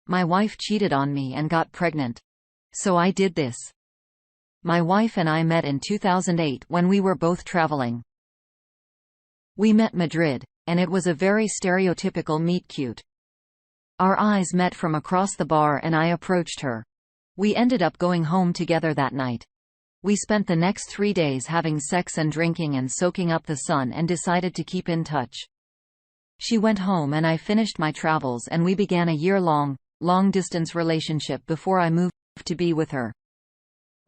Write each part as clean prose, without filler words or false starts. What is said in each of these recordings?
My wife cheated on me and got pregnant. So I did this. My wife and I met in 2008 when we were both traveling. We met Madrid, and it was a very stereotypical meet-cute. Our eyes met from across the bar and I approached her. We ended up going home together that night. We spent the next 3 days having sex and drinking and soaking up the sun and decided to keep in touch. She went home and I finished my travels and we began a year-long, long-distance relationship before I moved to be with her.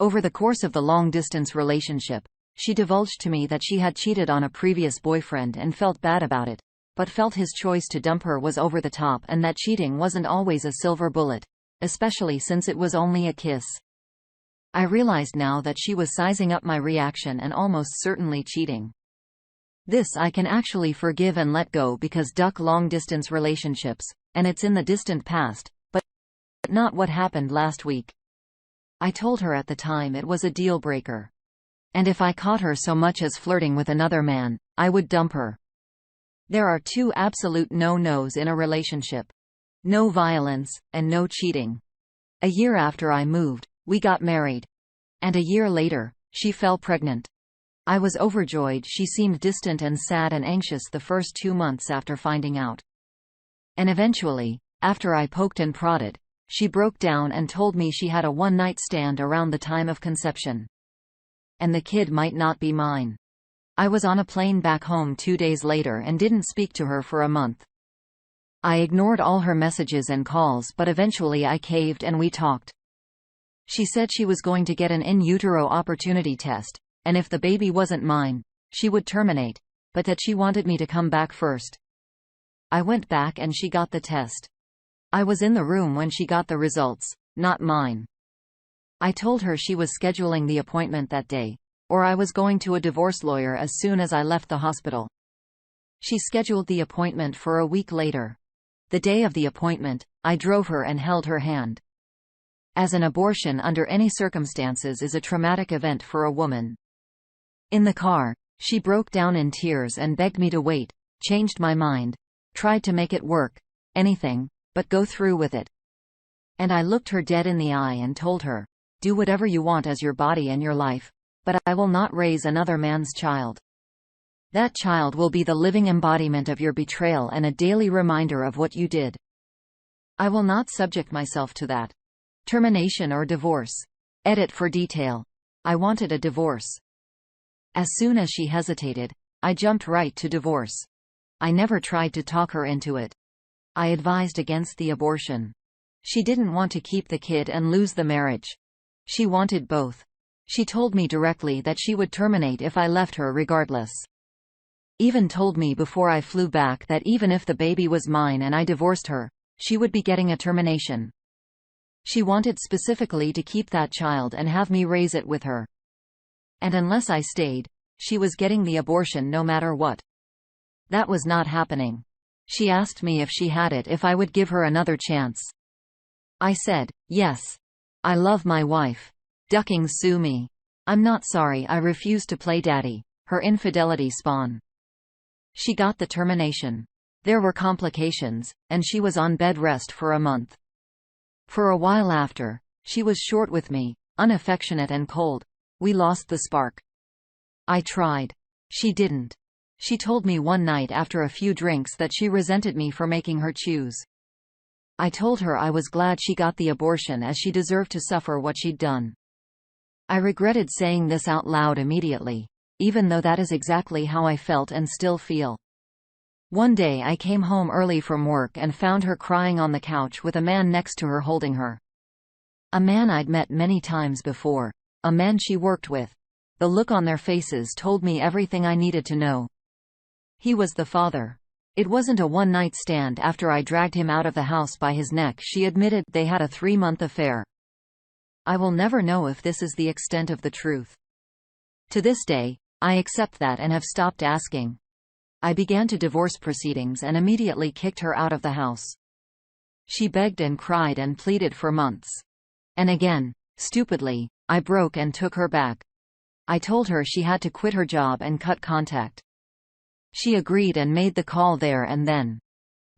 Over the course of the long-distance relationship, she divulged to me that she had cheated on a previous boyfriend and felt bad about it, but felt his choice to dump her was over the top and that cheating wasn't always a silver bullet, especially since it was only a kiss. I realized now that she was sizing up my reaction and almost certainly cheating. This I can actually forgive and let go because duck long-distance relationships, and it's in the distant past, but not what happened last week. I told her at the time it was a deal-breaker. And if I caught her so much as flirting with another man, I would dump her. There are 2 absolute no-nos in a relationship. No violence, and no cheating. A year after I moved, we got married. And a year later, she fell pregnant. I was overjoyed. She seemed distant and sad and anxious the first 2 months after finding out. And eventually, after I poked and prodded, she broke down and told me she had a one-night stand around the time of conception. And the kid might not be mine. I was on a plane back home 2 days later and didn't speak to her for a month. I ignored all her messages and calls, but eventually I caved and we talked. She said she was going to get an in utero opportunity test, and if the baby wasn't mine, she would terminate, but that she wanted me to come back first. I went back and she got the test. I was in the room when she got the results, not mine. I told her she was scheduling the appointment that day, or I was going to a divorce lawyer as soon as I left the hospital. She scheduled the appointment for a week later. The day of the appointment, I drove her and held her hand. As an abortion under any circumstances is a traumatic event for a woman. In the car, she broke down in tears and begged me to wait, changed my mind, tried to make it work, anything, but go through with it. And I looked her dead in the eye and told her, "Do whatever you want as your body and your life, but I will not raise another man's child. That child will be the living embodiment of your betrayal and a daily reminder of what you did. I will not subject myself to that. Termination or divorce. Edit for detail. I wanted a divorce." As soon as she hesitated, I jumped right to divorce. I never tried to talk her into it. I advised against the abortion. She didn't want to keep the kid and lose the marriage. She wanted both. She told me directly that she would terminate if I left her regardless. Even told me before I flew back that even if the baby was mine and I divorced her, she would be getting a termination. She wanted specifically to keep that child and have me raise it with her. And unless I stayed, she was getting the abortion no matter what. That was not happening. She asked me if she had it if I would give her another chance. I said, yes. I love my wife. Ducking sue me. I'm not sorry I refused to play daddy, her infidelity spawn. She got the termination. There were complications, and she was on bed rest for a month. For a while after, she was short with me, unaffectionate and cold. We lost the spark. I tried. She didn't. She told me one night after a few drinks that she resented me for making her choose. I told her I was glad she got the abortion as she deserved to suffer what she'd done. I regretted saying this out loud immediately, even though that is exactly how I felt and still feel. One day I came home early from work and found her crying on the couch with a man next to her holding her. A man I'd met many times before, a man she worked with. The look on their faces told me everything I needed to know. He was the father. It wasn't a one-night stand. After I dragged him out of the house by his neck, she admitted they had a 3-month affair. I will never know if this is the extent of the truth. To this day, I accept that and have stopped asking. I began to divorce proceedings and immediately kicked her out of the house. She begged and cried and pleaded for months. And again, stupidly, I broke and took her back. I told her she had to quit her job and cut contact. She agreed and made the call there and then.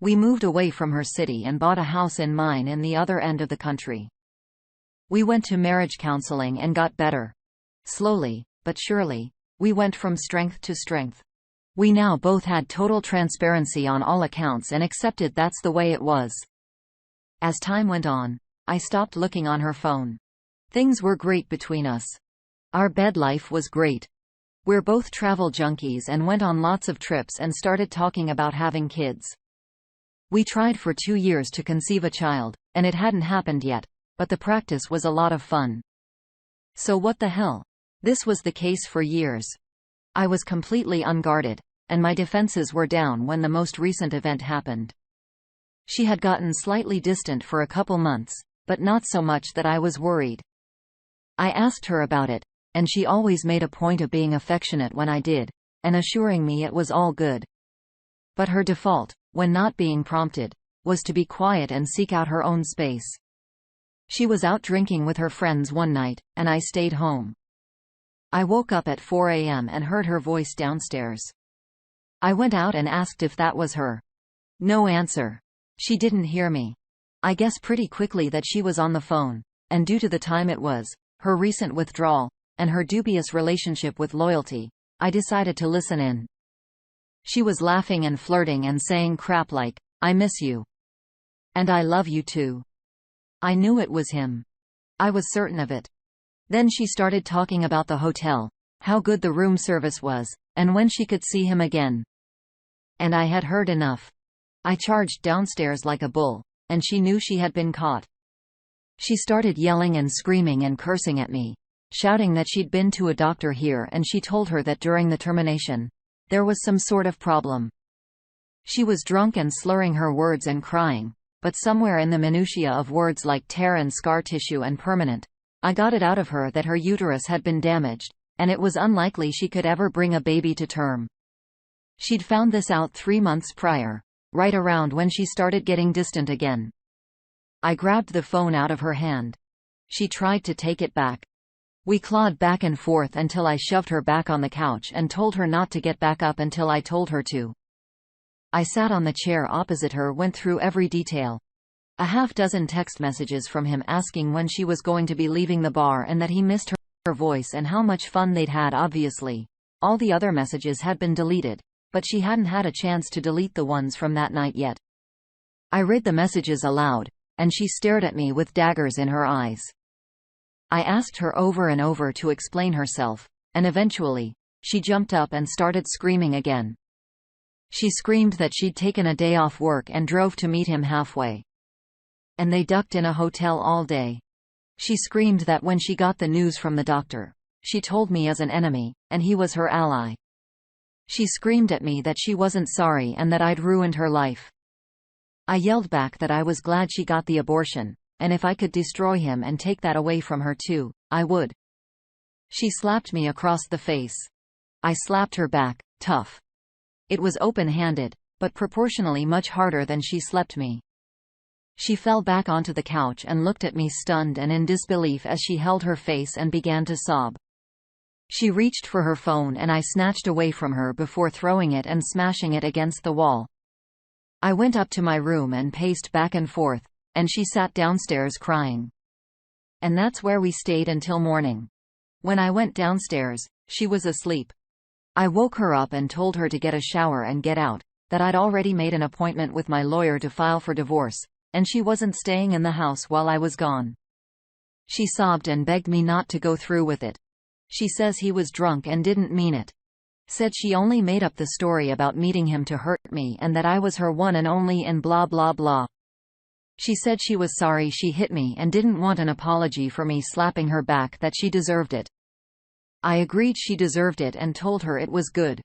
We moved away from her city and bought a house in mine in the other end of the country. We went to marriage counseling and got better. Slowly, but surely, we went from strength to strength. We now both had total transparency on all accounts and accepted that's the way it was. As time went on, I stopped looking on her phone. Things were great between us. Our bed life was great. We're both travel junkies and went on lots of trips and started talking about having kids. We tried for 2 years to conceive a child, and it hadn't happened yet, but the practice was a lot of fun. So what the hell? This was the case for years. I was completely unguarded, and my defenses were down when the most recent event happened. She had gotten slightly distant for a couple months, but not so much that I was worried. I asked her about it, and she always made a point of being affectionate when I did, and assuring me it was all good. But her default, when not being prompted, was to be quiet and seek out her own space. She was out drinking with her friends one night, and I stayed home. I woke up at 4 a.m. and heard her voice downstairs. I went out and asked if that was her. No answer. She didn't hear me. I guessed pretty quickly that she was on the phone, and due to the time it was, her recent withdrawal, and her dubious relationship with loyalty, I decided to listen in. She was laughing and flirting and saying crap like, "I miss you." And "I love you too." I knew it was him. I was certain of it. Then she started talking about the hotel, how good the room service was, and when she could see him again. And I had heard enough. I charged downstairs like a bull, and she knew she had been caught. She started yelling and screaming and cursing at me, shouting that she'd been to a doctor here and she told her that during the termination, there was some sort of problem. She was drunk and slurring her words and crying, but somewhere in the minutiae of words like tear and scar tissue and permanent, I got it out of her that her uterus had been damaged, and it was unlikely she could ever bring a baby to term. She'd found this out 3 months prior, right around when she started getting distant again. I grabbed the phone out of her hand. She tried to take it back. We clawed back and forth until I shoved her back on the couch and told her not to get back up until I told her to. I sat on the chair opposite her, went through every detail. A half-dozen text messages from him asking when she was going to be leaving the bar and that he missed her voice and how much fun they'd had. Obviously, all the other messages had been deleted, but she hadn't had a chance to delete the ones from that night yet. I read the messages aloud, and she stared at me with daggers in her eyes. I asked her over and over to explain herself, and eventually, she jumped up and started screaming again. She screamed that she'd taken a day off work and drove to meet him halfway. And they ducked in a hotel all day. She screamed that when she got the news from the doctor, she told me as an enemy, and he was her ally. She screamed at me that she wasn't sorry and that I'd ruined her life. I yelled back that I was glad she got the abortion, and if I could destroy him and take that away from her too, I would. She slapped me across the face. I slapped her back, tough. It was open-handed, but proportionally much harder than she slapped me. She fell back onto the couch and looked at me stunned and in disbelief as she held her face and began to sob. She reached for her phone and I snatched away from her before throwing it and smashing it against the wall. I went up to my room and paced back and forth, and she sat downstairs crying. And that's where we stayed until morning. When I went downstairs, she was asleep. I woke her up and told her to get a shower and get out, that I'd already made an appointment with my lawyer to file for divorce, and she wasn't staying in the house while I was gone. She sobbed and begged me not to go through with it. She says he was drunk and didn't mean it. Said she only made up the story about meeting him to hurt me and that I was her one and only and blah blah blah. She said she was sorry she hit me and didn't want an apology for me slapping her back, that she deserved it. I agreed she deserved it and told her it was good.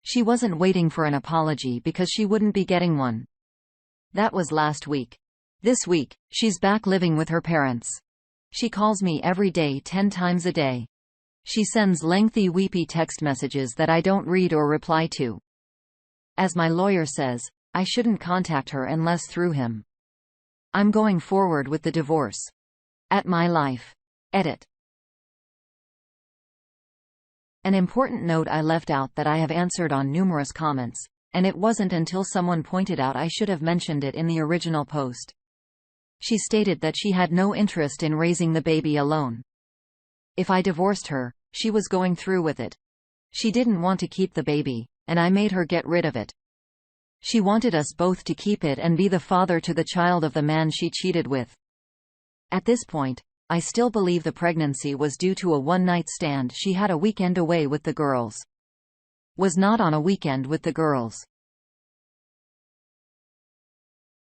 She wasn't waiting for an apology because she wouldn't be getting one. That was last week. This week, she's back living with her parents. She calls me every day 10 times a day. She sends lengthy weepy text messages that I don't read or reply to. As my lawyer says, I shouldn't contact her unless through him. I'm going forward with the divorce. At my life. Edit. An important note I left out that I have answered on numerous comments. And it wasn't until someone pointed out I should have mentioned it in the original post. She stated that she had no interest in raising the baby alone. If I divorced her, she was going through with it. She didn't want to keep the baby, and I made her get rid of it. She wanted us both to keep it and be the father to the child of the man she cheated with. At this point, I still believe the pregnancy was due to a one-night stand she had a weekend away with the girls. Was not on a weekend with the girls.